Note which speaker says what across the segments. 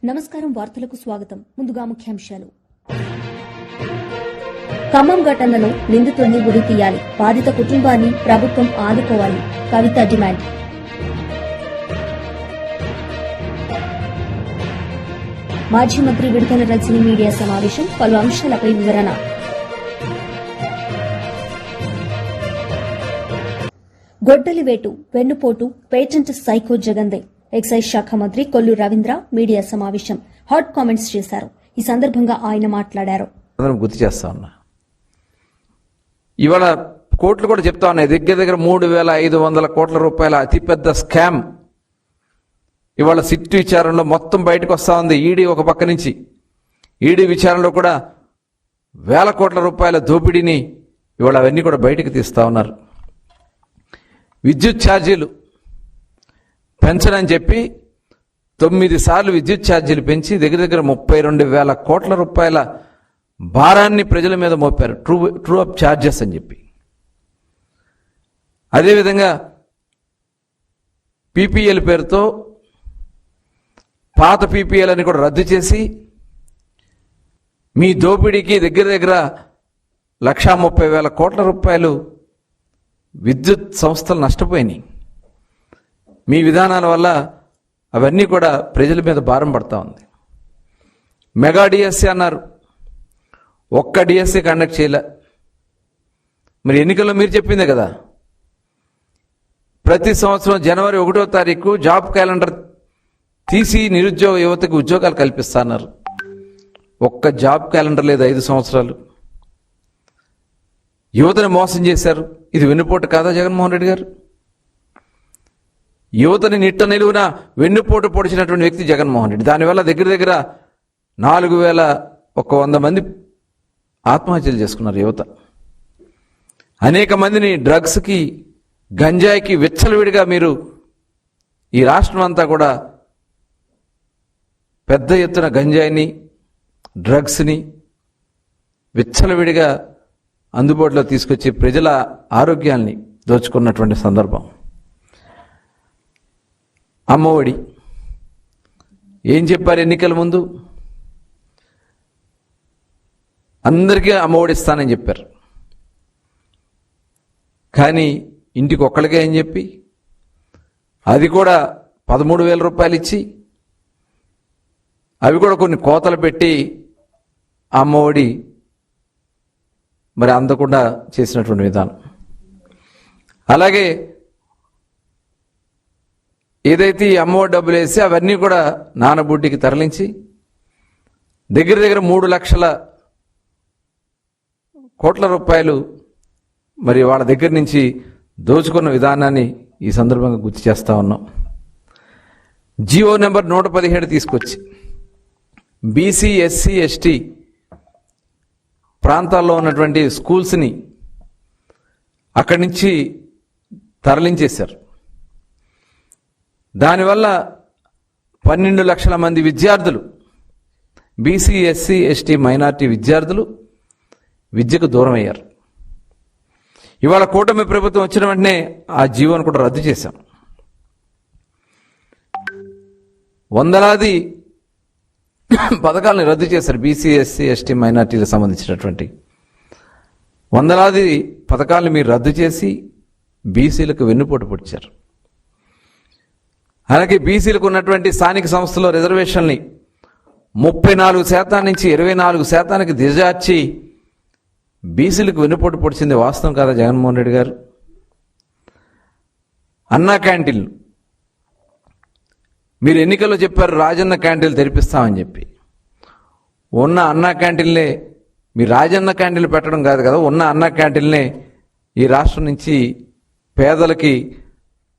Speaker 1: నమస్కారం. వార్తలకు స్వాగతం. ముందుగా ముఖ్యాంశాలు. ఖమ్మం ఘటనలో నిందితుడిని ఉరి తీయాలి. బాధిత కుటుంబాన్ని ప్రభుత్వం ఆదుకోవాలి. కవిత డిమాండ్. మాజీ మంత్రి విడుదల రజని మీడియా సమావేశం. పలు అంశాలపై వివరణ. గొడ్డలివేటు, వెన్నుపోటు, పేటెంట్ సైకో జగందే. ఎక్సైజ్ శాఖ మంత్రి కొల్లు రవీంద్ర మీడియా సమావేశం. హాట్ కామెంట్స్ చేశారు. ఈ సందర్భంగా ఆయన మాట్లాడారు.
Speaker 2: గుర్తు చేస్తా ఉన్నా, ఇవాళ కోర్టులు కూడా చెప్తా ఉన్నాయి, దగ్గర 3,500 కోట్ల రూపాయల అతిపెద్ద స్కామ్ ఇవాళ సిట్ విచారణలో మొత్తం బయటకు వస్తా ఉంది. ఈడీ ఒక పక్క నుంచి, ఈడీ విచారణలో కూడా వేల కోట్ల రూపాయల దోపిడీని ఇవాళ అవన్నీ కూడా బయటకు తీస్తా ఉన్నారు. విద్యుత్ ఛార్జీలు పెంచడని చెప్పి 9 సార్లు విద్యుత్ ఛార్జీలు పెంచి దగ్గర 32,000 కోట్ల రూపాయల భారాన్ని ప్రజల మీద మోపారు, ట్రూ అప్ ఛార్జెస్ అని చెప్పి. అదేవిధంగా పీపీఎల్ పేరుతో పాత పీపీఎల్ అని కూడా రద్దు చేసి మీ దోపిడీకి దగ్గర 1,30,000 కోట్ల రూపాయలు విద్యుత్ సంస్థలు నష్టపోయినాయి. మీ విధానాల వల్ల అవన్నీ కూడా ప్రజల మీద భారం పడతా ఉంది. మెగా డిఎస్సీ అన్నారు, ఒక్క డిఎస్సీ కండక్ట్ చేయలే. మరి ఎన్నికల్లో మీరు చెప్పిందే కదా, ప్రతి సంవత్సరం జనవరి 1వ తారీఖు జాబ్ క్యాలెండర్ తీసి నిరుద్యోగ యువతకు ఉద్యోగాలు కల్పిస్తున్నారు. ఒక్క జాబ్ క్యాలెండర్ లేదు 5 సంవత్సరాలు. యువతను మోసం చేశారు. ఇది వెన్నుపోటు కాదా జగన్మోహన్ రెడ్డి గారు? యువతని నిట్ట నిలువున వెన్నుపోటు పొడిచినటువంటి వ్యక్తి జగన్మోహన్ రెడ్డి. దానివల్ల దగ్గర 4,100 మంది ఆత్మహత్యలు చేసుకున్నారు యువత. అనేక మందిని డ్రగ్స్కి, గంజాయికి విచ్చలవిడిగా మీరు ఈ రాష్ట్రం అంతా కూడా పెద్ద ఎత్తున గంజాయిని, డ్రగ్స్ని విచ్చలవిడిగా అందుబాటులో తీసుకొచ్చి ప్రజల ఆరోగ్యాల్ని దోచుకున్నటువంటి సందర్భం. అమ్మఒడి ఏం చెప్పారు ఎన్నికల ముందు? అందరికీ అమ్మఒడి ఇస్తానని చెప్పారు. కానీ ఇంటికి ఒక్కళ్ళకే అని చెప్పి అది కూడా 13,000 రూపాయలు ఇచ్చి అవి కూడా కొన్ని కోతలు పెట్టి అమ్మఒడి మరి అందకుండా చేసినటువంటి విధానం. అలాగే ఏదైతే ఈ అమ్మఒడి డబ్బులు వేసి అవన్నీ కూడా నానబుడ్డికి తరలించి దగ్గర 3 లక్షల కోట్ల రూపాయలు మరి వాళ్ళ దగ్గర నుంచి దోచుకున్న విధానాన్ని ఈ సందర్భంగా గుర్తు చేస్తా ఉన్నాం. జియో నెంబర్ 117 తీసుకొచ్చి బీసీ, ఎస్సీ, ఎస్టీ ప్రాంతాల్లో ఉన్నటువంటి స్కూల్స్ని అక్కడి నుంచి తరలించేశారు. దానివల్ల 12 లక్షల మంది విద్యార్థులు, బీసీ, ఎస్సీ, ఎస్టీ, మైనార్టీ విద్యార్థులు విద్యకు దూరం అయ్యారు. ఇవాళ కూటమి ప్రభుత్వం వచ్చిన వెంటనే ఆ జీవోను కూడా రద్దు చేశాం. వందలాది పథకాలను రద్దు చేశారు. బీసీ, ఎస్సీ, ఎస్టీ, మైనార్టీలకు సంబంధించినటువంటి వందలాది పథకాలను మీరు రద్దు చేసి బీసీలకు వెన్నుపోటు పొడిచారు. అలాగే బీసీలకు ఉన్నటువంటి స్థానిక సంస్థల రిజర్వేషన్ని 34% నుంచి 24%కి దిగజార్చి బీసీలకు వెన్నుపోటు పొడిచింది వాస్తవం కాదా జగన్మోహన్ రెడ్డి గారు? అన్నా క్యాంటీన్లు మీరు ఎన్నికల్లో చెప్పారు, రాజన్న క్యాంటీన్లు తెరిపిస్తామని చెప్పి. ఉన్న అన్నా క్యాంటీన్లే మీరు రాజన్న క్యాంటీన్లు పెట్టడం కాదు కదా, ఉన్న అన్నా క్యాంటీన్లే ఈ రాష్ట్రం నుంచి పేదలకి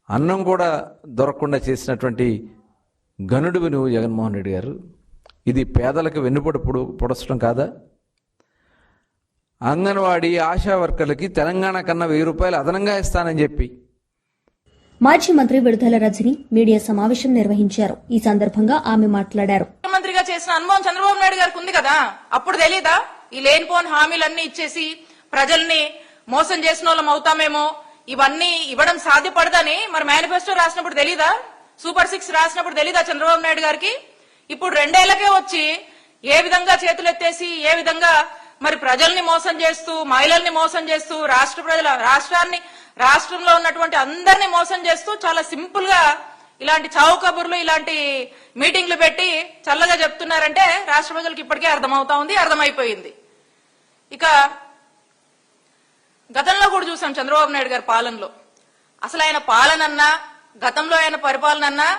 Speaker 2: అన్నం కూడా దొరకకుండా చేసినటువంటి గనుడివి నువ్వు జగన్మోహన్ రెడ్డి గారు. ఇది పేదలకు వెన్నుపోటు పొడచడం కాదా? అంగన్వాడీ ఆశా వర్కర్లకి తెలంగాణ కన్నా 1,000 రూపాయలు అదనంగా ఇస్తానని చెప్పి
Speaker 1: మాజీ మంత్రి విడుదల రజని మీడియా సమావేశం నిర్వహించారు. ఈ సందర్భంగా ఆమె మాట్లాడారు.
Speaker 3: ముఖ్యమంత్రిగా చేసిన అనుభవం చంద్రబాబు నాయుడు గారికి ఉంది కదా, అప్పుడు తెలీదా ఈ లేనిపోని హామీలన్నీ ఇచ్చేసి ప్రజల్ని మోసం చేసిన వాళ్ళం అవుతామేమో, ఇవన్నీ ఇవ్వడం సాధ్యపడదని మరి మేనిఫెస్టో రాసినప్పుడు తెలీదా, సూపర్ 6 రాసినప్పుడు తెలీదా చంద్రబాబు నాయుడు గారికి? ఇప్పుడు 2 ఏళ్లకే వచ్చి ఏ విధంగా చేతులెత్తేసి ఏ విధంగా మరి ప్రజల్ని మోసం చేస్తూ మహిళల్ని మోసం చేస్తూ రాష్ట్రంలో ఉన్నటువంటి అందరినీ మోసం చేస్తూ చాలా సింపుల్ గా ఇలాంటి చావు కబుర్లు ఇలాంటి మీటింగ్లు పెట్టి చల్లగా చెప్తున్నారంటే రాష్ట్ర ప్రజలకు ఇప్పటికే అర్థమైపోయింది. ఇక గతంలో కూడా చూసాం చంద్రబాబు నాయుడు గారి పాలనలో అసలు ఆయన పాలనన్నా గతంలో ఆయన పరిపాలనన్నా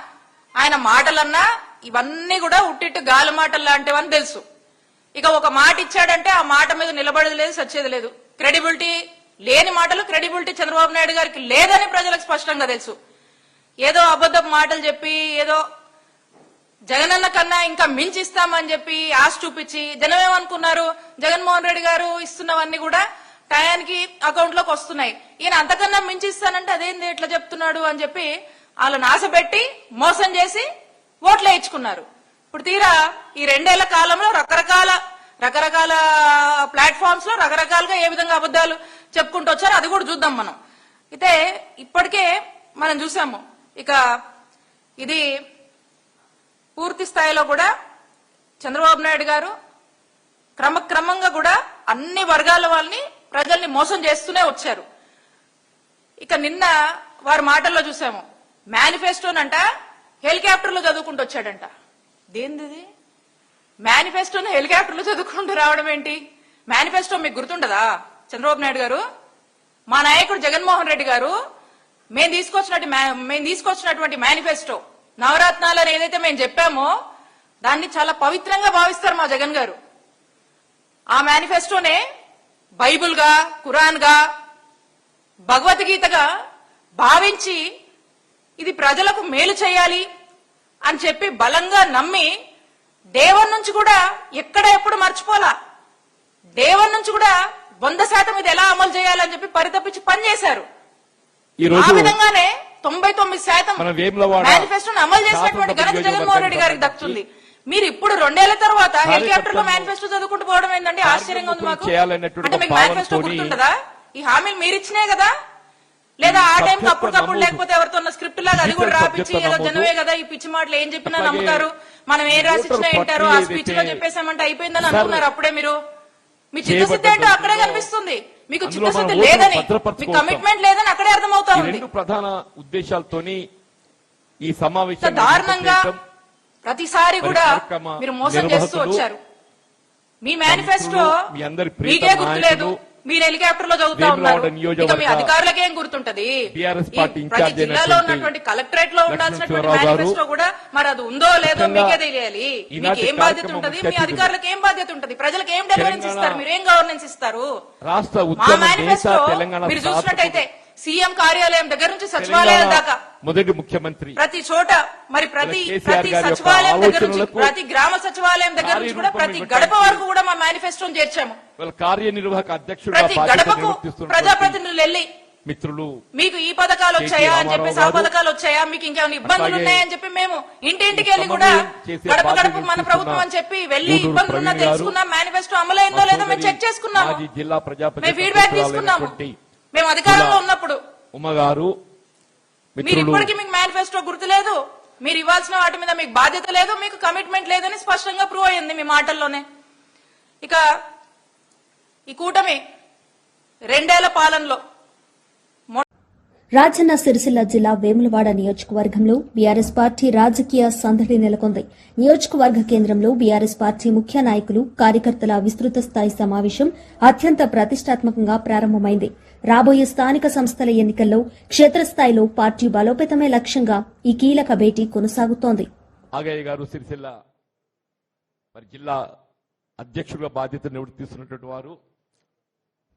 Speaker 3: ఆయన మాటలన్నా ఇవన్నీ కూడా ఉట్టిట్టు గాలి మాటలు లాంటివని తెలుసు. ఇక ఒక మాట ఇచ్చాడంటే ఆ మాట మీద నిలబడేది లేదు, సచ్చేది లేదు. క్రెడిబిలిటీ లేని మాటలు క్రెడిబిలిటీ చంద్రబాబు నాయుడు గారికి లేదని ప్రజలకు స్పష్టంగా తెలుసు. ఏదో అబద్ధపు మాటలు చెప్పి ఏదో జగనన్న కన్నా ఇంకా మించిస్తామని చెప్పి ఆశ చూపించి జనం ఏమనుకున్నారు, జగన్మోహన్ రెడ్డి గారు ఇస్తున్నవన్నీ కూడా టయానికి అకౌంట్ లోకి వస్తున్నాయి, ఈయన అంతకన్నా మించిస్తానంటే అదేంది ఎట్లా చెప్తున్నాడు అని చెప్పి వాళ్ళని ఆశపెట్టి మోసం చేసి ఓట్లు వేయించుకున్నారు. ఇప్పుడు తీరా ఈ 2 ఏళ్ల కాలంలో రకరకాల ప్లాట్ఫామ్స్ లో రకరకాలుగా ఏ విధంగా అబద్దాలు చెప్పుకుంటూ వచ్చారో అది కూడా చూద్దాం మనం. అయితే ఇప్పటికే మనం చూసాము. ఇక ఇది పూర్తి స్థాయిలో కూడా చంద్రబాబు నాయుడు గారు క్రమక్రమంగా కూడా అన్ని వర్గాల వాళ్ళని ప్రజల్ని మోసం చేస్తూనే వచ్చారు. ఇక నిన్న వారి మాటల్లో చూసాము, మేనిఫెస్టోనంట హెలికాప్టర్లో చదువుకుంటూ వచ్చాడంట. దేనిది మేనిఫెస్టోని హెలికాప్టర్లో చదువుకుంటూ రావడం ఏంటి? మేనిఫెస్టో మీకు గుర్తుండదా చంద్రబాబు నాయుడు గారు? మా నాయకుడు జగన్మోహన్ రెడ్డి గారు మేము తీసుకొచ్చినటువంటి మేనిఫెస్టో నవరత్నాలు అని ఏదైతే మేము చెప్పామో దాన్ని చాలా పవిత్రంగా భావిస్తారు మా జగన్ గారు. ఆ మేనిఫెస్టోనే బైబుల్ గా, ఖురాన్ గా, భగవద్గీతగా భావించి ఇది ప్రజలకు మేలు చేయాలి అని చెప్పి బలంగా నమ్మి దేవుని నుంచి కూడా ఎప్పుడు మర్చిపోలా, దేవుని నుంచి కూడా 100% ఇది ఎలా అమలు చేయాలని చెప్పి పరితపించి పనిచేశారు. ఆ విధంగానే 99% మేనిఫెస్టోను అమలు చేసినటువంటి ఘనత జగన్మోహన్ రెడ్డి గారికి దక్కుతుంది. మీరు ఇప్పుడు 2 ఏళ్ల తర్వాత హెలికాప్టర్ లో మేనిఫెస్టో చదువుకుంటూ పోవడం ఏంటంటే ఆశ్చర్యంగా ఉంది మాకు. అంటే మీకు మేనిఫెస్టో గుర్తుంటదా? ఈ హామీలు మీరు ఇచ్చినే కదా, లేదా ఆ టైంకి అప్పటికప్పుడు లేకపోతే ఎవరితో స్క్రిప్ట్ లాగా అది కూడా రాపించి ఏదో జనమే కదా ఈ పిచ్చి మాటలు ఏం చెప్పినా నమ్ముతారు, మనం ఏం రాసిచ్చినా ఏంటారు, ఆ స్పీచ్ లో చెప్పేసామంటే అయిపోయిందని అనుకున్నారు. అప్పుడే మీరు మీ చిత్తశుద్ధి ఏంటో అక్కడే కనిపిస్తుంది. మీకు చిత్తశుద్ధి లేదని, మీ కమిట్మెంట్ లేదని అక్కడే అర్థమవుతా ఉంది.
Speaker 4: ప్రధాన ఉద్దేశాలతోని ఈ సమావేశం
Speaker 3: దారుణంగా ప్రతిసారి కూడా మీరు మోసం చేస్తూ వచ్చారు. మీ మేనిఫెస్టో మీకే గుర్తులేదు, మీరు హెలికాప్టర్ లో చదువుతా ఉన్నారు. ఇక మీ అధికారులకి ఏం గుర్తుంటది? ప్రతి జిల్లాలో ఉన్నటువంటి కలెక్టరేట్ లో ఉండాల్సినటువంటి మేనిఫెస్టో కూడా మరి అది ఉందో లేదో మీకే తెలియాలి. మీకు ఏం బాధ్యత ఉంటది? మీ అధికారులకు ఏం బాధ్యత ఉంటది? ప్రజలకు ఏం డెలివరెన్స్ ఇస్తారు? మీరు ఏం గవర్నెన్స్ ఇస్తారు? మా మేనిఫెస్టో మీరు చూసినట్టయితే సీఎం కార్యాలయం దగ్గర నుంచి సచివాలయం దాకా
Speaker 4: మొదటి ముఖ్యమంత్రి
Speaker 3: ప్రతి చోట మరి ప్రతి సచివాలయం దగ్గర నుంచి ప్రతి గ్రామ సచివాలయం దగ్గర నుంచి కూడా ప్రతి గడప వరకు కూడా మా మేనిఫెస్టోను చేర్చాము.
Speaker 4: కార్యనిర్వాహక అధ్యక్షుడు
Speaker 3: ప్రతి గడపకు ప్రజాప్రతినిధులు వెళ్లి
Speaker 4: మిత్రులు
Speaker 3: మీకు ఈ పథకాలు వచ్చాయా అని చెప్పేసి, ఆ పథకాలు వచ్చాయా, మీకు ఇంకేమైనా ఇబ్బందులు ఉన్నాయని చెప్పి మేము ఇంటింటికి వెళ్ళి కూడా గడప గడప మన ప్రభుత్వం అని చెప్పి వెళ్లి ఇబ్బందులు ఉన్నా తెలుసుకున్నాం. మేనిఫెస్టో అమలైందో లేదో మేము చెక్ చేసుకున్నాము, మేము ఫీడ్బ్యాక్ తీసుకున్నాము. మేము అధికారంలో ఉన్నప్పుడు
Speaker 4: ఉమ్మగారు
Speaker 3: మీరు ఇప్పటికీ మీకు మేనిఫెస్టో గుర్తులేదు, మీరు ఇవ్వాల్సిన వాటి మీద మీకు బాధ్యత లేదు, మీకు కమిట్మెంట్ లేదని స్పష్టంగా ప్రూవ్ అయ్యింది మీ మాటల్లోనే. ఇక ఈ కూటమి 2 ఏళ్ల పాలనలో
Speaker 1: రాజన్న సిరిసిల్ల జిల్లా వేములవాడ నియోజకవర్గంలో బీఆర్ఎస్ పార్టీ రాజకీయ సందడి నెలకొంది. నియోజకవర్గ కేంద్రంలో బీఆర్ఎస్ పార్టీ ముఖ్య నాయకులు, కార్యకర్తల విస్తృత స్థాయి సమావేశం అత్యంత ప్రతిష్టాత్మకంగా ప్రారంభమైంది. రాబోయే స్థానిక సంస్థల ఎన్నికల్లో క్షేత్రస్థాయిలో పార్టీ బలోపేతమే లక్ష్యంగా ఈ కీలక భేటీ కొనసాగుతోంది.
Speaker 4: ఆగయ్య గారు సిరిసిల్ల జిల్లా అధ్యక్షుడిగా బాధ్యత నిర్వర్తిస్తున్నటువంటి వారు,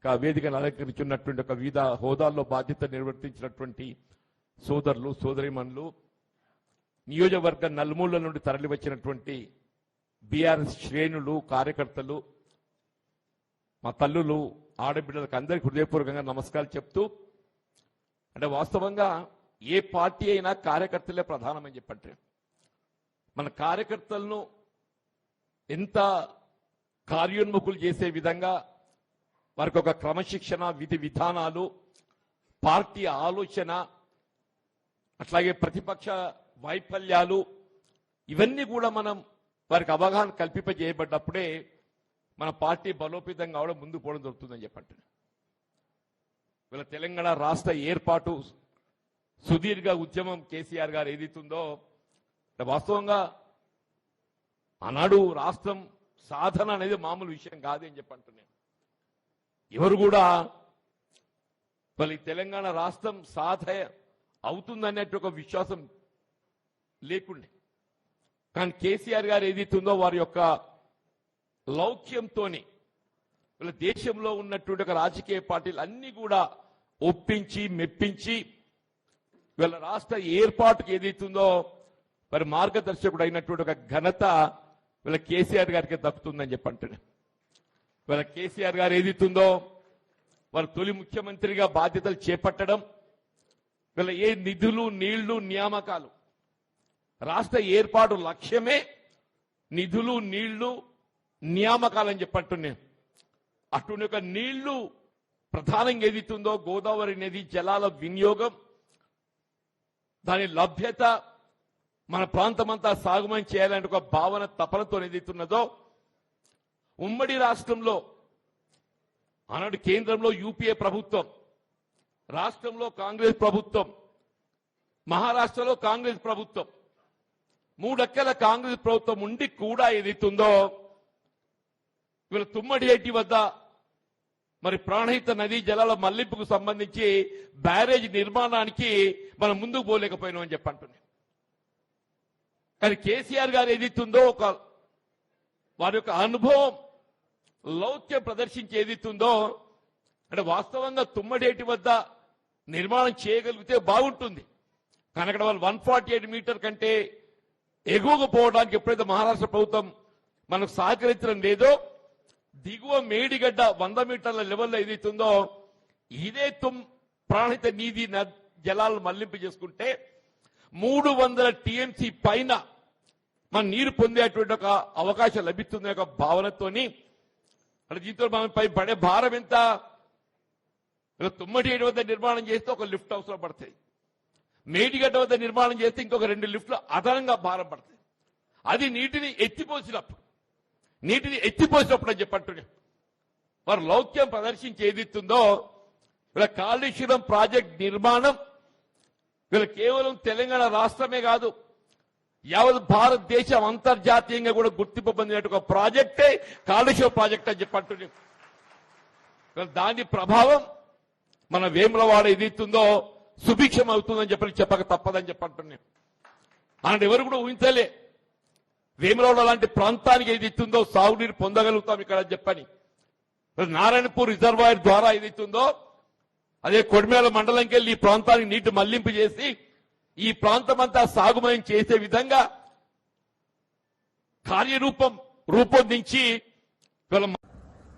Speaker 4: వేదికను అలంకరించున్నటువంటి ఒక వివిధ హోదాల్లో బాధ్యత నిర్వర్తించినటువంటి సోదరులు, సోదరిమణులు, నియోజకవర్గ నలుమూలల నుండి తరలి వచ్చినటువంటి బీఆర్ఎస్ శ్రేణులు, కార్యకర్తలు, మా తల్లులు, ఆడబిడ్డలకు అందరికీ హృదయపూర్వకంగా నమస్కారాలు చెప్తూ, అంటే వాస్తవంగా ఏ పార్టీ అయినా కార్యకర్తలే ప్రధానమని చెప్పంటే మన కార్యకర్తలను ఎంత కార్యోన్ముఖులు చేసే విధంగా వారికి ఒక క్రమశిక్షణ, విధి విధానాలు, పార్టీ ఆలోచన, అట్లాగే ప్రతిపక్ష వైఫల్యాలు, ఇవన్నీ కూడా మనం వారికి అవగాహన కల్పింపజేయబడ్డప్పుడే మన పార్టీ బలోపేతం కావడం ముందుకు పోవడం జరుగుతుందని చెప్పంటున్నాను. వీళ్ళ తెలంగాణ రాష్ట్ర ఏర్పాటు సుదీర్ఘ ఉద్యమం కేసీఆర్ గారు ఏదైతుందో వాస్తవంగా ఆనాడు రాష్ట్రం సాధన అనేది మామూలు విషయం కాదని చెప్పంటున్నాను. ఎవరు కూడా వాళ్ళ తెలంగాణ రాష్ట్రం సాధన అవుతుందనేట్టు ఒక విశ్వాసం లేకుండే. కానీ కేసీఆర్ గారు ఏదైతుందో వారి యొక్క లౌక్యంతోని వీళ్ళ దేశంలో ఉన్నటువంటి ఒక రాజకీయ పార్టీలు అన్ని కూడా ఒప్పించి మెప్పించి వీళ్ళ రాష్ట్ర ఏర్పాటుకు ఏదైతుందో మరి మార్గదర్శకుడు అయినటువంటి ఒక ఘనత వీళ్ళ కేసీఆర్ గారికి దక్కుతుందని చెప్పంటున్నాను. వీళ్ళ కేసీఆర్ గారు ఏదైతుందో వారు తొలి ముఖ్యమంత్రిగా బాధ్యతలు చేపట్టడం, వీళ్ళ ఏ నిధులు నీళ్లు నియామకాలు రాష్ట్ర ఏర్పాటు లక్ష్యమే నిధులు నీళ్లు నియామకాలని చెప్పంటున్నాను. అటువంటి ఒక నీళ్లు ప్రధానంగా ఏదైతుందో గోదావరి నది జలాల వినియోగం, దాని లభ్యత, మన ప్రాంతమంతా సాగుమని చేయాలంటే ఒక భావన తపనతో ఏదైతున్నదో ఉమ్మడి రాష్ట్రంలో ఆనాడు కేంద్రంలో యూపీఏ ప్రభుత్వం, రాష్ట్రంలో కాంగ్రెస్ ప్రభుత్వం, మహారాష్ట్రలో కాంగ్రెస్ ప్రభుత్వం, 3 అక్కల కాంగ్రెస్ ప్రభుత్వం ఉండి కూడా ఏదైతుందో వీళ్ళ తుమ్మడియేటి వద్ద మరి ప్రాణహిత నదీ జలాల మళ్లింపుకు సంబంధించి బ్యారేజ్ నిర్మాణానికి మనం ముందుకు పోలేకపోయినామని చెప్పంటున్నాం. కానీ కేసీఆర్ గారు ఏదైతుందో ఒక వారి యొక్క అనుభవం లౌక్యం ప్రదర్శించి ఏదైతుందో అంటే వాస్తవంగా తుమ్మడేటి వద్ద నిర్మాణం చేయగలిగితే బాగుంటుంది. కానీ అక్కడ వాళ్ళు 148 మీటర్ కంటే ఎగువకు పోవడానికి ఎప్పుడైతే మహారాష్ట్ర ప్రభుత్వం మనకు సహకరించడం లేదో దిగువ మేడిగడ్డ 100 మీటర్ల లెవెల్లో ఏదైతుందో ఇదే ప్రాణహిత నీటి జలాలను మళ్లింపు చేసుకుంటే 300 టీఎంసీ పైన మన నీరు పొందేటువంటి ఒక అవకాశం లభిస్తుంది ఒక భావనతోని అంటే దీంతో మనం పై పడే భారం ఎంత, తుమ్మడి వద్ద నిర్మాణం చేస్తే ఒక లిఫ్ట్ అవసరం పడుతుంది, మేడిగడ్డ వద్ద నిర్మాణం చేస్తే ఇంకొక 2 లిఫ్ట్లు అదనంగా భారం పడుతుంది. అది నీటిని ఎత్తిపోసినప్పుడు అని చెప్పంటున్నా వారు లౌక్యం ప్రదర్శించి ఏదిస్తుందో వీళ్ళ కాళేశ్వరం ప్రాజెక్ట్ నిర్మాణం వీళ్ళ కేవలం తెలంగాణ రాష్ట్రమే కాదు యావత్ భారతదేశం అంతర్జాతీయంగా కూడా గుర్తింపు పొందినట్టు ఒక ప్రాజెక్టే కాళేశ్వరం ప్రాజెక్ట్ అని చెప్పంటున్నాం. దాని ప్రభావం మన వేములవాడ ఏదైతుందో సుభిక్షం అవుతుందని చెప్పక తప్పదని చెప్పంటున్నాం. అలాంటి ఎవరు కూడా ఊహించలే వేములవాడ లాంటి ప్రాంతానికి ఏదైతుందో సాగునీరు పొందగలుగుతాం ఇక్కడ చెప్పని. నారాయణపూర్ రిజర్వాయర్ ద్వారా ఏదైతుందో అదే కొడిమేల మండలంకి వెళ్ళి ఈ ప్రాంతానికి నీటి మళ్లింపు చేసి ఈ ప్రాంతమంతా సాగుమయం చేసే విధంగా రూపొందించి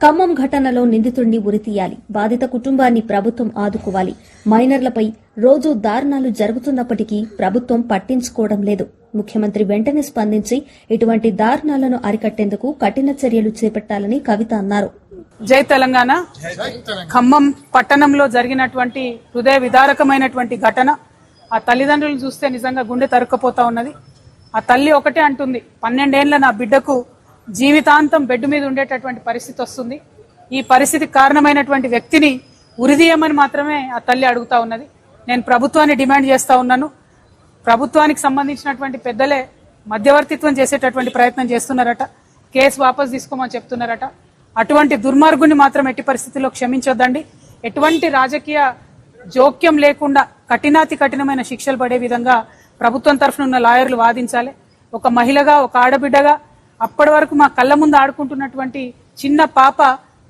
Speaker 1: ఖమ్మం ఘటనలో నిందితుడిని ఉరితీయాలి, బాధిత కుటుంబాన్ని ప్రభుత్వం ఆదుకోవాలి. మైనర్లపై రోజూ దారుణాలు జరుగుతున్నప్పటికీ ప్రభుత్వం పట్టించుకోవడం లేదు. ముఖ్యమంత్రి వెంటనే స్పందించి ఇటువంటి దారుణాలను అరికట్టేందుకు కఠిన చర్యలు చేపట్టాలని కవిత అన్నారు.
Speaker 5: జై తెలంగాణ. ఖమ్మం పట్టణంలో జరిగినటువంటి హృదయ విదారకమైనటువంటి ఘటన ఆ తల్లిదండ్రులు చూస్తే నిజంగా గుండె తరుక్కుపోతా ఉన్నది. ఆ తల్లి ఒకటే అంటుంది, 12 ఏళ్ల నా బిడ్డకు జీవితాంతం బెడ్ మీద ఉండేటటువంటి పరిస్థితి వస్తుంది. ఈ పరిస్థితికి కారణమైనటువంటి వ్యక్తిని ఉరిదీయమని మాత్రమే ఆ తల్లి అడుగుతా ఉన్నది. నేను ప్రభుత్వాన్ని డిమాండ్ చేస్తా ఉన్నాను. ప్రభుత్వానికి సంబంధించినటువంటి పెద్దలే మధ్యవర్తిత్వం చేసేటటువంటి ప్రయత్నం చేస్తున్నారట, కేసు వాపసు తీసుకోమని చెప్తున్నారట. అటువంటి దుర్మార్గుని మాత్రం ఎట్టి పరిస్థితుల్లో క్షమించొద్దండి. ఎటువంటి రాజకీయ జోక్యం లేకుండా కఠినాతి కఠినమైన శిక్షలు పడే విధంగా ప్రభుత్వం తరఫున ఉన్న లాయర్లు వాదించాలి. ఒక మహిళగా, ఒక ఆడబిడ్డగా అప్పటి వరకు మా కళ్ళ ముందు ఆడుకుంటున్నటువంటి చిన్న పాప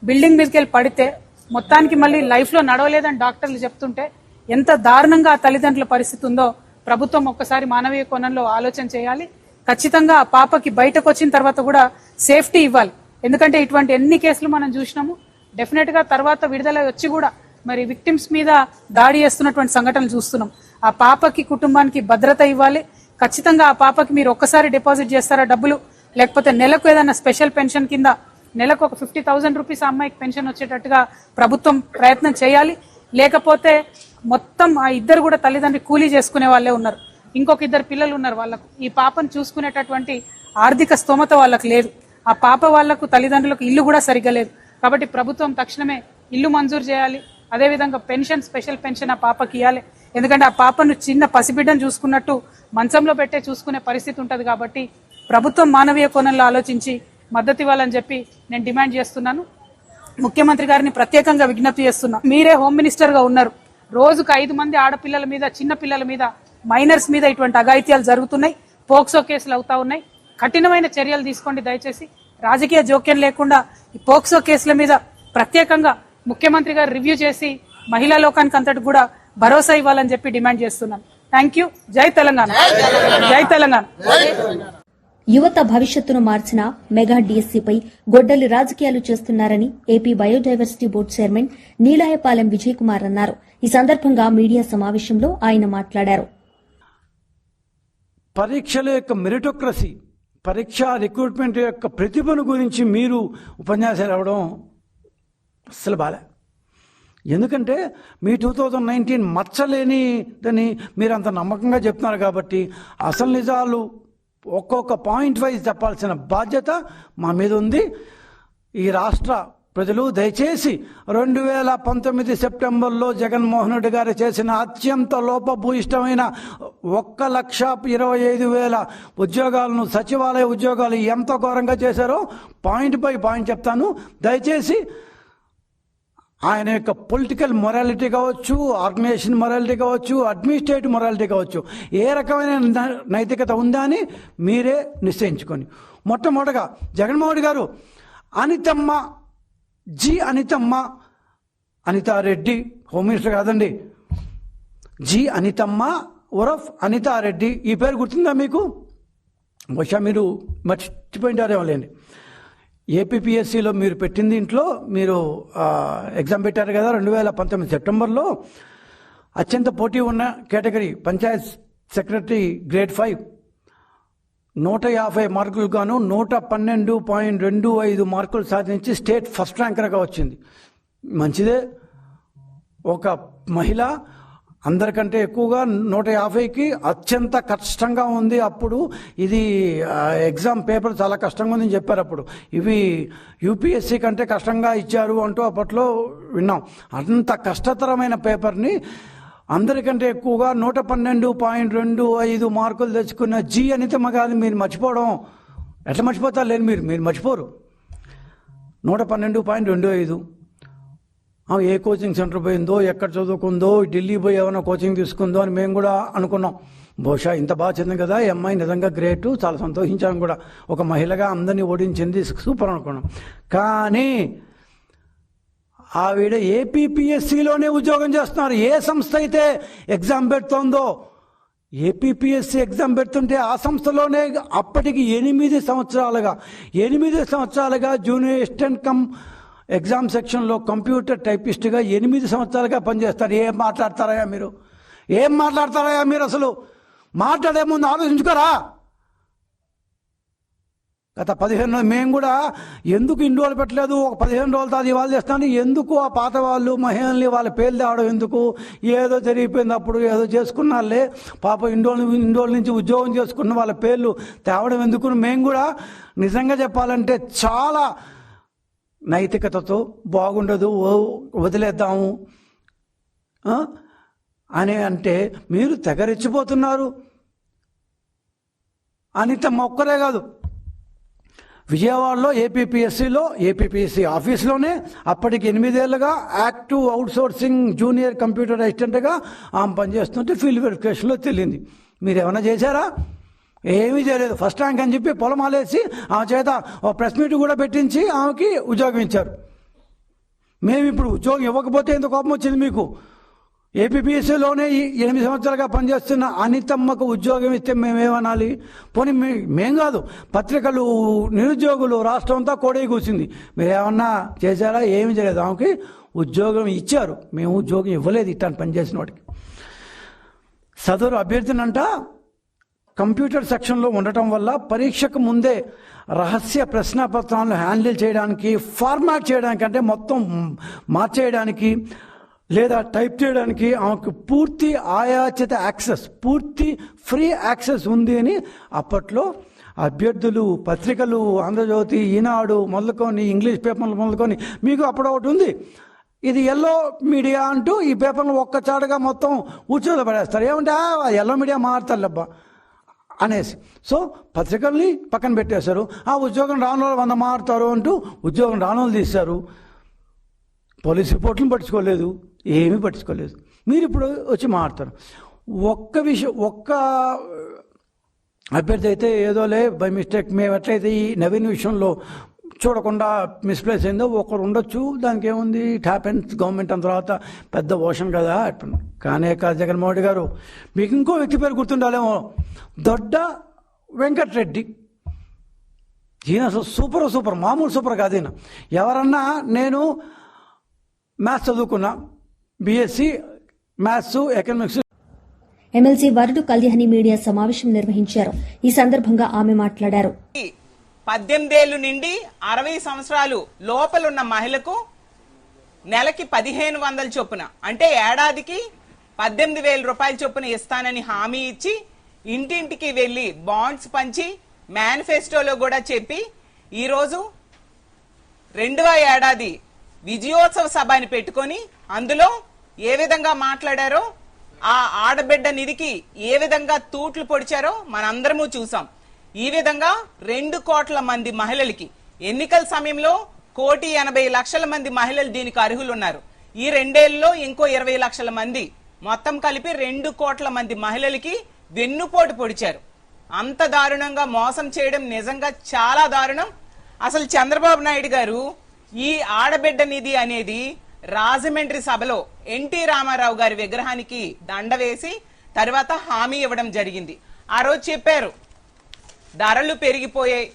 Speaker 5: బిల్డింగ్ మీదకెళ్ళి పడితే మొత్తానికి మళ్ళీ లైఫ్ లో నడవలేదని డాక్టర్లు చెప్తుంటే ఎంత దారుణంగా ఆ తల్లిదండ్రుల పరిస్థితి ఉందో ప్రభుత్వం ఒక్కసారి మానవీయ కోణంలో ఆలోచన చేయాలి. ఖచ్చితంగా ఆ పాపకి బయటకు వచ్చిన తర్వాత కూడా సేఫ్టీ ఇవ్వాలి. ఎందుకంటే ఇటువంటి ఎన్ని కేసులు మనం చూసినాము. డెఫినెట్ గా తర్వాత విడుదల వచ్చి కూడా మరి విక్టిమ్స్ మీద దాడి చేస్తున్నటువంటి సంఘటనలు చూస్తున్నాం. ఆ పాపకి కుటుంబానికి భద్రత ఇవ్వాలి. ఖచ్చితంగా ఆ పాపకి మీరు ఒక్కసారి డిపాజిట్ చేస్తారా డబ్బులు, లేకపోతే నెలకు ఏదైనా స్పెషల్ పెన్షన్ కింద నెలకు ఒక 50,000 రూపీస్ ఆ అమ్మాయికి పెన్షన్ వచ్చేటట్టుగా ప్రభుత్వం ప్రయత్నం చేయాలి. లేకపోతే మొత్తం ఆ ఇద్దరు కూడా తల్లిదండ్రి కూలీ చేసుకునే వాళ్ళే ఉన్నారు, ఇంకొక 2 పిల్లలు ఉన్నారు వాళ్ళకు. ఈ పాపను చూసుకునేటటువంటి ఆర్థిక స్తోమత వాళ్ళకు లేదు. ఆ పాప వాళ్లకు తల్లిదండ్రులకు ఇల్లు కూడా సరిగ్గా లేదు. కాబట్టి ప్రభుత్వం తక్షణమే ఇల్లు మంజూరు చేయాలి. అదేవిధంగా పెన్షన్, స్పెషల్ పెన్షన్ ఆ పాపకి ఇవ్వాలి. ఎందుకంటే ఆ పాపను చిన్న పసిబిడ్డను చూసుకున్నట్టు మంచంలో పెట్టే చూసుకునే పరిస్థితి ఉంటుంది. కాబట్టి ప్రభుత్వం మానవీయ కోణంలో ఆలోచించి మద్దతు ఇవ్వాలని చెప్పి నేను డిమాండ్ చేస్తున్నాను. ముఖ్యమంత్రి గారిని ప్రత్యేకంగా విజ్ఞప్తి చేస్తున్నా. మీరే హోమ్ మినిస్టర్ గా ఉన్నారు. రోజుకు 5 మంది ఆడపిల్లల మీద, చిన్న పిల్లల మీద, మైనర్స్ మీద ఇటువంటి అఘాయిత్యాలు జరుగుతున్నాయి. పోక్సో కేసులు అవుతా ఉన్నాయి. కఠినమైన చర్యలు తీసుకోండి దయచేసి. రాజకీయ జోక్యం లేకుండా ఈ పోక్సో కేసుల మీద ప్రత్యేకంగా ముఖ్యమంత్రి గారు రివ్యూ చేసి మహిళా లోకానికి అంతటి కూడా భరోసా ఇవ్వాలని చెప్పి డిమాండ్ చేస్తున్నాను. Thank you. జై తెలంగాణ. జై తెలంగాణ.
Speaker 1: యువత భవిష్యత్తును మార్చిన మెగా డీఎస్సీపై గొడ్డలి రాజకీయాలు చేస్తున్నారని AP biodiversity board chairman Neelayapalem Vijay Kumar అన్నారు. ఈ సందర్భంగా మీడియా సమావేశంలో ఆయన మాట్లాడారు.
Speaker 6: పరీక్షల యొక్క మెరిటోక్రసీ, పరీక్ష రిక్రూట్మెంట్ యొక్క ప్రతిభను గురించి మీరు ఉపన్యాసాలు ఇవ్వడం అస్సలు బాలే. ఎందుకంటే మీ 2019 మచ్చలేనిదని మీరు అంత నమ్మకంగా చెప్తున్నారు. కాబట్టి అసలు నిజాలు ఒక్కొక్క పాయింట్ వైజ్ చెప్పాల్సిన బాధ్యత మా మీద ఉంది. ఈ రాష్ట్ర ప్రజలు దయచేసి 2019 సెప్టెంబర్లో జగన్మోహన్ రెడ్డి గారు చేసిన అత్యంత లోపభూయిష్టమైన 1,25,000 ఉద్యోగాలను, సచివాలయ ఉద్యోగాలు ఎంత ఘోరంగా చేశారో పాయింట్ బై పాయింట్ చెప్తాను. దయచేసి ఆయన యొక్క పొలిటికల్ మొరాలిటీ కావచ్చు, ఆర్గనైజేషన్ మొరాలిటీ కావచ్చు, అడ్మినిస్ట్రేటివ్ మొరాలిటీ కావచ్చు, ఏ రకమైన నైతికత ఉందా అని మీరే నిశ్చయించుకొని. మొట్టమొదటిగా జగన్మోహన్ రెడ్డి గారు అనితమ్మ, అనితమ్మ, అనితారెడ్డి, హోమ్ మినిస్టర్ కాదండి, అనితమ్మ ఉరఫ్ అనితారెడ్డి, ఈ పేరు గుర్తుందా మీకు? బహుశా మీరు మర్చిపోయింటారేమో లేండి. ఏపీపీఎస్సీలో మీరు పెట్టిన దీంట్లో మీరు ఎగ్జామ్ పెట్టారు కదా 2019 సెప్టెంబర్లో. అత్యంత పోటీ ఉన్న కేటగిరీ పంచాయత్ సెక్రటరీ గ్రేడ్ 5 150 మార్కులు గాను 112.25 మార్కులు సాధించి స్టేట్ ఫస్ట్ ర్యాంకర్గా వచ్చింది. మంచిదే. ఒక మహిళ అందరికంటే ఎక్కువగా 150కి అత్యంత కష్టంగా ఉంది. అప్పుడు ఇది ఎగ్జామ్ పేపర్ చాలా కష్టంగా ఉందని చెప్పారు. అప్పుడు ఇవి యూపీఎస్సీ కంటే కష్టంగా ఇచ్చారు అంటూ అప్పట్లో విన్నాం. అంత కష్టతరమైన పేపర్ని అందరికంటే ఎక్కువగా 112.25 మార్కులు తెచ్చుకున్న అనితమ్మ గారిని మీరు మర్చిపోవడం ఎట్లా మర్చిపోతారు? లేని మీరు మర్చిపోరు. 112.25 ఏ కోచింగ్ సెంటర్ పోయిందో, ఎక్కడ చదువుకుందో, ఢిల్లీ పోయి ఏమైనా కోచింగ్ తీసుకుందో అని మేము కూడా అనుకున్నాం. బహుశా ఇంత బాగా చదివింది కదా ఈ అమ్మాయి, నిజంగా గ్రేట్, చాలా సంతోషించాం కూడా. ఒక మహిళగా అందరినీ ఓడించింది, సూపర్ అనుకున్నాం. కానీ ఆవిడ ఏపీపీఎస్సీలోనే ఉద్యోగం చేస్తున్నారు. ఏ సంస్థ అయితే ఎగ్జామ్ పెడుతోందో, ఏపీపీఎస్సీ ఎగ్జామ్ పెడుతుంటే ఆ సంస్థలోనే అప్పటికి 8 సంవత్సరాలుగా జూనియర్ అసిస్టెంట్ కమ్ ఎగ్జామ్ సెక్షన్లో కంప్యూటర్ టైపిస్ట్గా 8 సంవత్సరాలుగా పనిచేస్తారు. ఏం మాట్లాడతారయ్యా మీరు? అసలు మాట్లాడే ముందు ఆలోచించుకోరా? గత 15 రోజులు మేము కూడా ఎందుకు ఇన్ని రోజులు పెట్టలేదు, ఒక 15 రోజుల తర్వాత ఇవాళ చేస్తాను. ఎందుకు ఆ పాత వాళ్ళు మహిళల్ని వాళ్ళ పేర్లు తేవడం ఎందుకు? ఏదో జరిగిపోయింది, అప్పుడు ఏదో చేసుకున్నారులే, పాప ఇన్ని రోజుల నుంచి ఉద్యోగం చేసుకున్న వాళ్ళ పేర్లు తేవడం ఎందుకు? మేము కూడా నిజంగా చెప్పాలంటే చాలా నైతికతతో బాగుండదు, వదిలేద్దాము అని అంటే మీరు తెగరెచ్చిపోతున్నారు. అనితమ్మ ఒక్కరే కాదు, విజయవాడలో ఏపీపీఎస్సీ ఆఫీస్లోనే అప్పటికి 8 ఏళ్లుగా యాక్టివ్ అవుట్సోర్సింగ్ జూనియర్ కంప్యూటర్ అసిస్టెంట్గా ఆమె పనిచేస్తుంటే ఫీల్డ్ వెరిఫికేషన్లో తెలియంది. మీరు ఏమైనా చేశారా? ఏమీ చేయలేదు. ఫస్ట్ ర్యాంక్ అని చెప్పి పొలమాలేసి ఆమె చేత ఒక ప్రెస్ మీట్ కూడా పెట్టించి ఆమెకి ఉద్యోగం ఇచ్చారు. మేము ఇప్పుడు ఉద్యోగం ఇవ్వకపోతే ఎంత కోపం వచ్చింది మీకు? ఏపీపీఎస్సీలోనే 8 సంవత్సరాలుగా పనిచేస్తున్న అనితమ్మకు ఉద్యోగం ఇస్తే మేమేమనాలి? పోనీ మేం కాదు, పత్రికలు, నిరుద్యోగులు, రాష్ట్రం అంతా కోడే కూర్చుంది. మీరేమన్నా చేశారా? ఏమీ చేయలేదు. ఆమెకి ఉద్యోగం ఇచ్చారు, మేము ఉద్యోగం ఇవ్వలేదు. ఇట్లా పనిచేసిన వాడికి సదరు అభ్యర్థినంట కంప్యూటర్ సెక్షన్లో ఉండటం వల్ల పరీక్షకు ముందే రహస్య ప్రశ్నపత్రాలను హ్యాండిల్ చేయడానికి, ఫార్మాట్ చేయడానికి, అంటే మొత్తం మార్చేయడానికి లేదా టైప్ చేయడానికి ఆమెకు పూర్తి ఆయాచిత యాక్సెస్, పూర్తి ఫ్రీ యాక్సెస్ ఉంది అని అప్పట్లో అభ్యర్థులు, పత్రికలు, ఆంధ్రజ్యోతి, ఈనాడు మొదలుకొని, ఇంగ్లీష్ పేపర్లు మొదలుకొని, మీకు అప్పుడు ఒకటి ఉంది, ఇది ఎల్లో మీడియా అంటూ ఈ పేపర్లు ఒక్కచాటుగా మొత్తం ఉచ్చులో పడేస్తారు. ఏమంటే ఎల్లో మీడియా మారుతారులేబ్బా అనేసి. సో పత్రికల్ని పక్కన పెట్టేశారు. ఆ ఉద్యోగం రాని వాళ్ళు 100 మారుతారు అంటూ ఉద్యోగం రాని వాళ్ళు తీశారు. పోలీస్ రిపోర్ట్లను పట్టించుకోలేదు, ఏమీ పట్టించుకోలేదు. మీరు ఇప్పుడు వచ్చి మారుతారు. ఒక్క అభ్యర్థి అయితే ఏదోలే బై మిస్టేక్ మేము ఎట్లయితే ఈ నవీన్ విషయంలో చూడకుండా మిస్ప్లేస్ అయిందో ఒకరు ఉండొచ్చు, దానికి ఏముంది, ఇట్ హ్యాపెన్స్. గవర్నమెంట్ అంత తర్వాత పెద్ద ఓషన్ కదా. కానీ కాదు జగన్మోహన్ రెడ్డి గారు, మీకు ఇంకో వ్యక్తి పేరు గుర్తుండాలేమో, దొడ్డ వెంకటరెడ్డి. ఈయన అసలు సూపర్, మామూలు సూపర్ కాదు ఈయన. ఎవరన్నా నేను మ్యాథ్స్ చదువుకున్నా, BSc maths, economics.
Speaker 1: MLC Varudu Kalyani media సమావేశం నిర్వహించారు. ఈ సందర్భంగా ఆమె మాట్లాడారు.
Speaker 7: 18 ఏళ్లు నుండి 60 సంవత్సరాలు లోపలున్న మహిళకు నెలకి 1500 చొప్పున, అంటే ఏడాదికి 18,000 రూపాయల చొప్పున ఇస్తానని హామీ ఇచ్చి ఇంటింటికి వెళ్లి బాండ్స్ పంచి మేనిఫెస్టోలో కూడా చెప్పి ఈరోజు 2వ ఏడాది విజయోత్సవ సభని పెట్టుకొని అందులో ఏ విధంగా మాట్లాడారో, ఆ ఆడబిడ్డ నిధికి ఏ విధంగా తూట్లు పొడిచారో మనందరము చూసాం. ఈ విధంగా 2 కోట్ల మంది మహిళలకి, ఎన్నికల సమయంలో 1,80,00,000 మంది మహిళలు దీనికి అర్హులున్నారు. ఈ 2 ఏళ్లలో ఇంకో 20 లక్షల మంది, మొత్తం కలిపి 2 కోట్ల మంది మహిళలకి వెన్నుపోటు పొడిచారు. అంత దారుణంగా మోసం చేయడం నిజంగా చాలా దారుణం. అసలు చంద్రబాబు నాయుడు గారు ఈ ఆడబిడ్డ నిధి అనేది రాజమండ్రి సభలో ఎన్టీ రామారావు గారి విగ్రహానికి దండ వేసి తర్వాత హామీ ఇవ్వడం జరిగింది. ఆ రోజు చెప్పారు, ధరలు పెరిగిపోయాయి,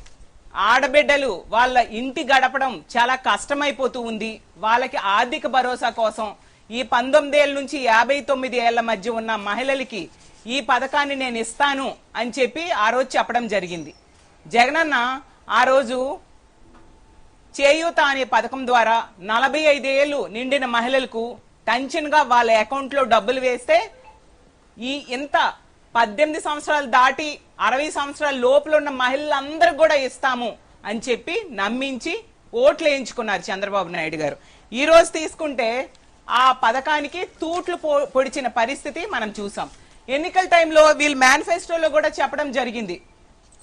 Speaker 7: ఆడబిడ్డలు వాళ్ళ ఇంటి గడపడం చాలా కష్టమైపోతూ ఉంది, వాళ్ళకి ఆర్థిక భరోసా కోసం ఈ 19 ఏళ్ల నుంచి 59 ఏళ్ల మధ్య ఉన్న మహిళలకి ఈ పథకాన్ని నేను ఇస్తాను అని చెప్పి ఆ రోజు చెప్పడం జరిగింది. జగనన్న ఆ రోజు చేయూత అనే పథకం ద్వారా 45 ఏళ్లు నిండిన మహిళలకు టెన్షన్ గా వాళ్ళ అకౌంట్ లో డబ్బులు వేస్తే ఈ ఇంత 18 సంవత్సరాలు దాటి 60 సంవత్సరాల లోపల ఉన్న మహిళలందరూ కూడా ఇస్తాము అని చెప్పి నమ్మించి ఓట్లు వేయించుకున్నారు చంద్రబాబు నాయుడు గారు. ఈ రోజు తీసుకుంటే ఆ పథకానికి తూట్లు పొడిచిన పరిస్థితి మనం చూసాం. ఎన్నికల టైంలో వీళ్ళు మేనిఫెస్టోలో కూడా చెప్పడం జరిగింది,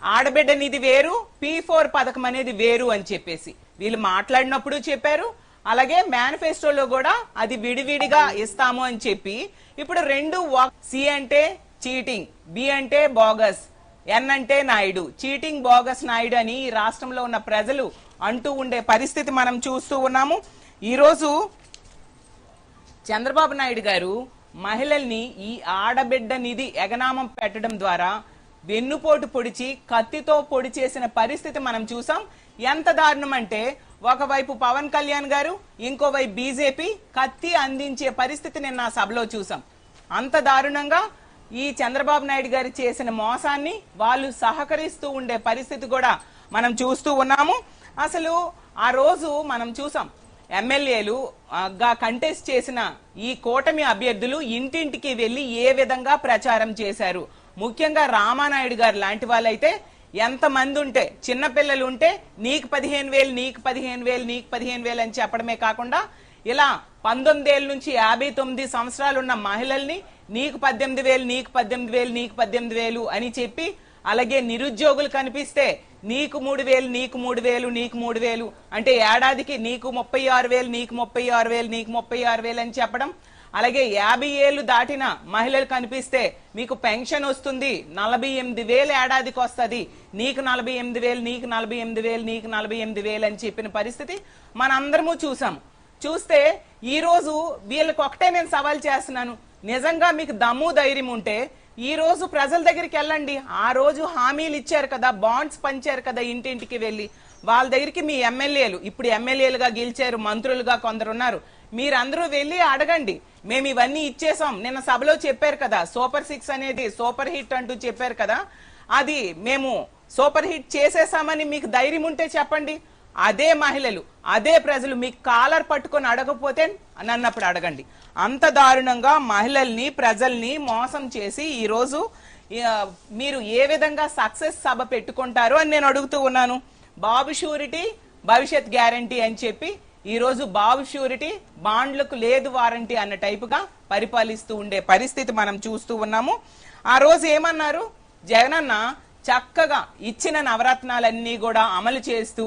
Speaker 7: ఆడబిడ్డ నిధి వేరు, P4 పథకం అనేది వేరు అని చెప్పేసి వీళ్ళు మాట్లాడినప్పుడు చెప్పారు. అలాగే మేనిఫెస్టోలో కూడా అది విడివిడిగా ఇస్తాము అని చెప్పి ఇప్పుడు 2 సి అంటే చీటింగ్, బి అంటే బోగస్, ఎన్ అంటే నాయుడు. చీటింగ్, బోగస్, నాయుడు అని ఈ రాష్ట్రంలో ఉన్న ప్రజలు అంటూ ఉండే పరిస్థితి మనం చూస్తూ ఉన్నాము. ఈరోజు చంద్రబాబు నాయుడు గారు మహిళల్ని ఈ ఆడబిడ్డ నిధి ఎగనామం పెట్టడం ద్వారా వెన్నుపోటు పొడిచి కత్తితో పొడి చేసిన పరిస్థితి మనం చూసాం. ఎంత దారుణం అంటే ఒకవైపు పవన్ కళ్యాణ్ గారు, ఇంకోవైపు బీజేపీ కత్తి అందించే పరిస్థితి నిన్న సభలో చూసాం. అంత దారుణంగా ఈ చంద్రబాబు నాయుడు గారు చేసిన మోసాన్ని వాళ్ళు సహకరిస్తూ ఉండే పరిస్థితి కూడా మనం చూస్తూ ఉన్నాము. అసలు ఆ రోజు మనం చూసాం, ఎమ్మెల్యేలు గా కంటెస్ట్ చేసిన ఈ కూటమి అభ్యర్థులు ఇంటింటికి వెళ్లి ఏ విధంగా ప్రచారం చేశారు. ముఖ్యంగా రామానాయుడు గారు లాంటి వాళ్ళైతే ఎంతమంది ఉంటే, చిన్నపిల్లలు ఉంటే నీకు 15,000, నీకు 15,000, నీకు 15,000 అని చెప్పడమే కాకుండా ఇలా 19 ఏళ్ల నుంచి 59 సంవత్సరాలు ఉన్న మహిళల్ని నీకు 18,000, నీకు 18,000, నీకు 18,000 అని చెప్పి, అలాగే నిరుద్యోగులు కనిపిస్తే నీకు 3,000, నీకు 3,000, నీకు 3,000 అంటే ఏడాదికి నీకు 36,000, నీకు 36,000, నీకు 36,000 అని చెప్పడం. అలాగే 50 ఏళ్లు దాటిన మహిళలు కనిపిస్తే మీకు పెన్షన్ వస్తుంది, 48,000 ఏడాదికి వస్తుంది, నీకు 48,000, నీకు 48,000, నీకు 48,000 అని చెప్పిన పరిస్థితి మనందరము చూసాం. చూస్తే ఈ రోజు వీళ్ళకి ఒకటే నేను సవాల్ చేస్తున్నాను, నిజంగా మీకు దమ్ము ధైర్యం ఉంటే ఈ రోజు ప్రజల దగ్గరికి వెళ్ళండి. ఆ రోజు హామీలు ఇచ్చారు కదా, బాండ్స్ పంచారు కదా ఇంటింటికి వెళ్లి, వాళ్ళ దగ్గరికి మీ ఎమ్మెల్యేలు, ఇప్పుడు ఎమ్మెల్యేలుగా గెలిచారు, మంత్రులుగా కొందరున్నారు, మీరందరూ వెళ్లి అడగండి, మేము ఇవన్నీ ఇచ్చేసాం. నిన్న సభలో చెప్పారు కదా, సూపర్ 6 అనేది సూపర్ హిట్ అంటూ చెప్పారు కదా, అది మేము సూపర్ హిట్ చేసేసామని మీకు ధైర్యం ఉంటే చెప్పండి. అదే మహిళలు, అదే ప్రజలు మీకు కాలర్ పట్టుకొని అడగకపోతే నన్నప్పుడు అడగండి. అంత దారుణంగా మహిళల్ని, ప్రజల్ని మోసం చేసి ఈ రోజు మీరు ఏ విధంగా సక్సెస్ సభ పెట్టుకుంటారు అని నేను అడుగుతూ ఉన్నాను. బాబు షూరిటీ భవిష్యత్ గ్యారంటీ అని చెప్పి ఈ రోజు బాబు షూరిటీ బాండ్లకు లేదు వారంటీ అన్న టైపుగా పరిపాలిస్తూ ఉండే పరిస్థితి మనం చూస్తూ ఉన్నాము. ఆ రోజు ఏమన్నారు, జగనన్న చక్కగా ఇచ్చిన నవరత్నాలన్నీ కూడా అమలు చేస్తూ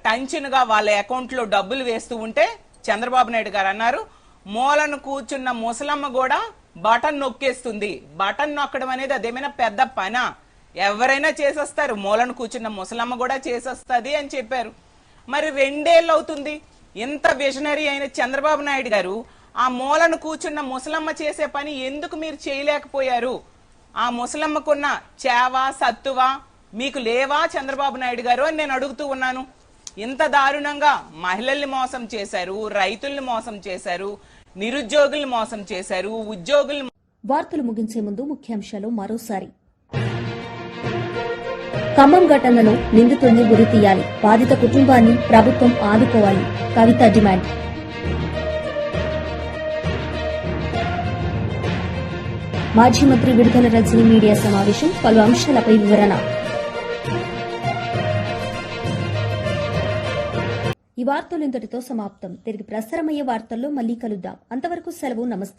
Speaker 7: టంచునుగా వాళ్ళ అకౌంట్ లో డబ్బులు వేస్తూ ఉంటే చంద్రబాబు నాయుడు గారు అన్నారు, మూలను కూర్చున్న ముసలమ్మ కూడా బటన్ నొక్కేస్తుంది. బటన్ నొక్కడం అనేది అదేమైనా పెద్ద పనా? ఎవరైనా చేసేస్తారు, మూలను కూర్చున్న ముసలమ్మ కూడా చేసేస్తుంది అని చెప్పారు. మరి 2 ఏళ్ళు అవుతుంది ఇంత విజనరీ అయిన చంద్రబాబు నాయుడు గారు ఆ మూలను కూర్చున్న ముసలమ్మ చేసే పని ఎందుకు మీరు చేయలేకపోయారు? ఆ ముసలమ్మకున్న చేవ సత్తువ మీకు లేవా చంద్రబాబు నాయుడు గారు అని నేను అడుగుతూ ఉన్నాను. ఇంత దారుణంగా మహిళల్ని మోసం చేశారు, రైతుల్ని మోసం చేశారు, నిరుద్యోగుల్ని మోసం చేశారు, ఉద్యోగుల్ని.
Speaker 1: వార్తలు ముగించే ముందు ముఖ్యాంశాలు మరోసారి. ఖమ్మం ఘటనలో నిందితుడిని ఉరి తీయాలి, బాధిత కుటుంబాన్ని ప్రభుత్వం ఆదుకోవాలి, కవిత డిమాండ్. మాజీ మంత్రి విడుదల రజనీ మీడియా సమావేశం, పలు అంశాలపై వివరణ. ఈ వార్తలు ఇంతటితో సమాప్తం. తిరిగి ప్రసారమయ్యే వార్తల్లో మళ్లీ కలుద్దాం. అంతవరకు సెలవు, నమస్తే.